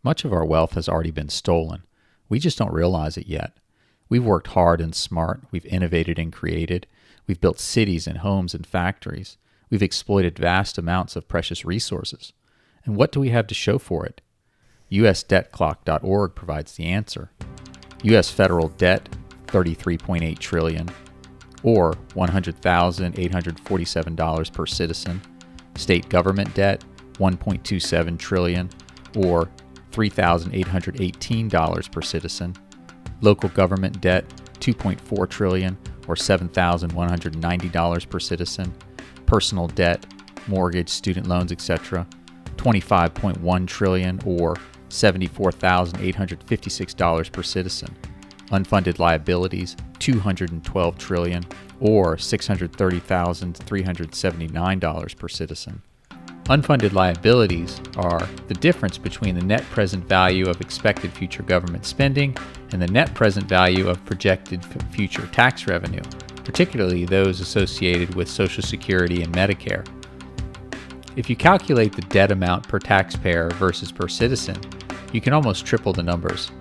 Much of our wealth has already been stolen. We just don't realize it yet. We've worked hard and smart. We've innovated and created. We've built cities and homes and factories. We've exploited vast amounts of precious resources. And what do we have to show for it? USDebtClock.org provides the answer. U.S. federal debt, $33.8 trillion, or $100,847 per citizen. State government debt, $1.27 trillion, or $3,818 per citizen. Local government debt, $2.4 trillion, or $7,190 per citizen. Personal debt, mortgage, student loans, etc., $25.1 trillion, or $74,856 per citizen. Unfunded liabilities, $212 trillion, or $630,379 per citizen. Unfunded liabilities are the difference between the net present value of expected future government spending and the net present value of projected future tax revenue, particularly those associated with Social Security and Medicare. If you calculate the debt amount per taxpayer versus per citizen, you can almost triple the numbers.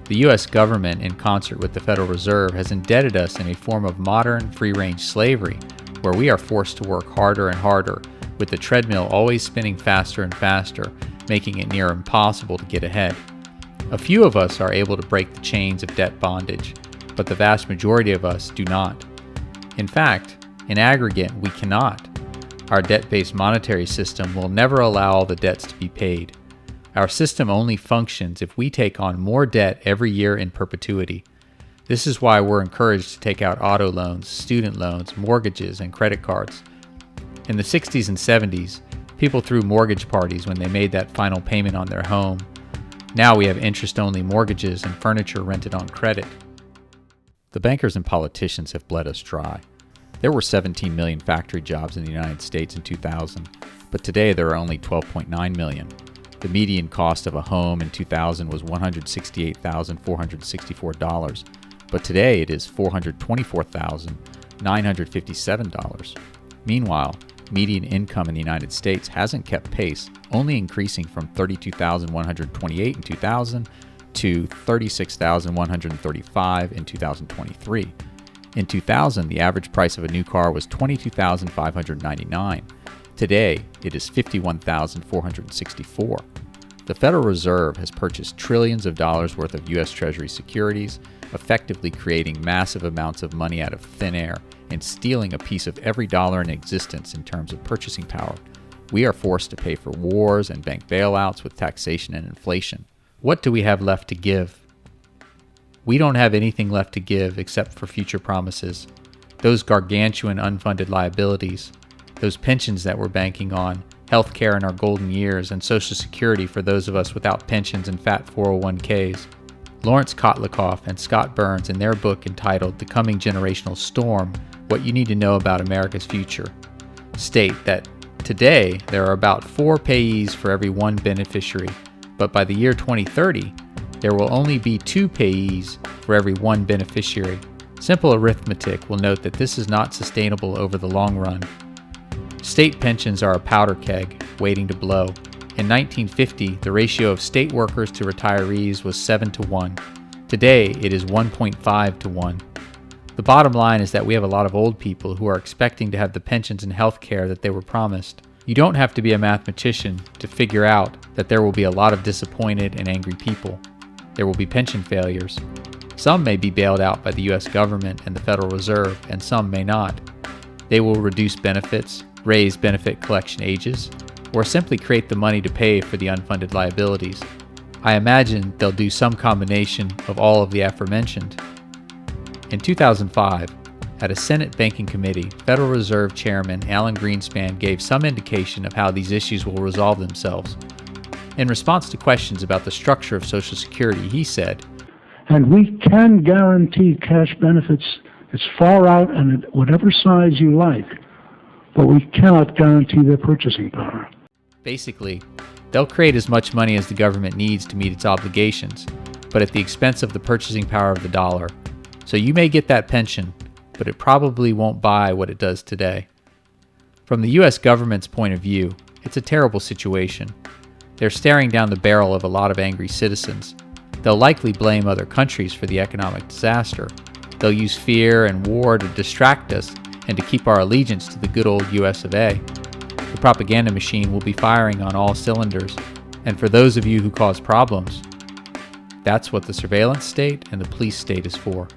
The U.S. government, in concert with the Federal Reserve, has indebted us in a form of modern free-range slavery, where we are forced to work harder and harder, with the treadmill always spinning faster and faster, making it near impossible to get ahead. A few of us are able to break the chains of debt bondage, but the vast majority of us do not. In fact, in aggregate, we cannot. Our debt-based monetary system will never allow all the debts to be paid. Our system only functions if we take on more debt every year in perpetuity. This is why we're encouraged to take out auto loans, student loans, mortgages, and credit cards. In the 60s and 70s, people threw mortgage parties when they made that final payment on their home. Now we have interest-only mortgages and furniture rented on credit. The bankers and politicians have bled us dry. There were 17 million factory jobs in the United States in 2000, but today there are only 12.9 million. The median cost of a home in 2000 was $168,464, but today it is $424,957. Meanwhile, median income in the United States hasn't kept pace, only increasing from $32,128 in 2000 to $36,135 in 2023. In 2000, the average price of a new car was $22,599. Today, it is $51,464. The Federal Reserve has purchased trillions of dollars worth of U.S. Treasury securities, effectively creating massive amounts of money out of thin air and stealing a piece of every dollar in existence in terms of purchasing power. We are forced to pay for wars and bank bailouts with taxation and inflation. What do we have left to give? We don't have anything left to give except for future promises. Those gargantuan unfunded liabilities, those pensions that we're banking on, health care in our golden years, and Social Security for those of us without pensions and fat 401ks. Lawrence Kotlikoff and Scott Burns, in their book entitled The Coming Generational Storm, What You Need to Know About America's Future, state that today there are about 4 payees for every 1 beneficiary, but by the year 2030, there will only be 2 payees for every 1 beneficiary. Simple arithmetic will note that this is not sustainable over the long run. State pensions are a powder keg waiting to blow. In 1950, the ratio of state workers to retirees was 7-1. Today, it is 1.5-1. The bottom line is that we have a lot of old people who are expecting to have the pensions and health care that they were promised. You don't have to be a mathematician to figure out that there will be a lot of disappointed and angry people. There will be pension failures. Some may be bailed out by the U.S. government and the Federal Reserve, and some may not. They will reduce benefits, raise benefit collection ages, or simply create the money to pay for the unfunded liabilities. I imagine they'll do some combination of all of the aforementioned. In 2005, at a Senate Banking Committee, Federal Reserve Chairman Alan Greenspan gave some indication of how these issues will resolve themselves. In response to questions about the structure of Social Security, he said, "And we can guarantee cash benefits as far out and at whatever size you like, but we cannot guarantee their purchasing power." Basically, they'll create as much money as the government needs to meet its obligations, but at the expense of the purchasing power of the dollar. So you may get that pension, but it probably won't buy what it does today. From the U.S. government's point of view, it's a terrible situation. They're staring down the barrel of a lot of angry citizens. They'll likely blame other countries for the economic disaster. They'll use fear and war to distract us and to keep our allegiance to the good old US of A. The propaganda machine will be firing on all cylinders. And for those of you who cause problems, that's what the surveillance state and the police state is for.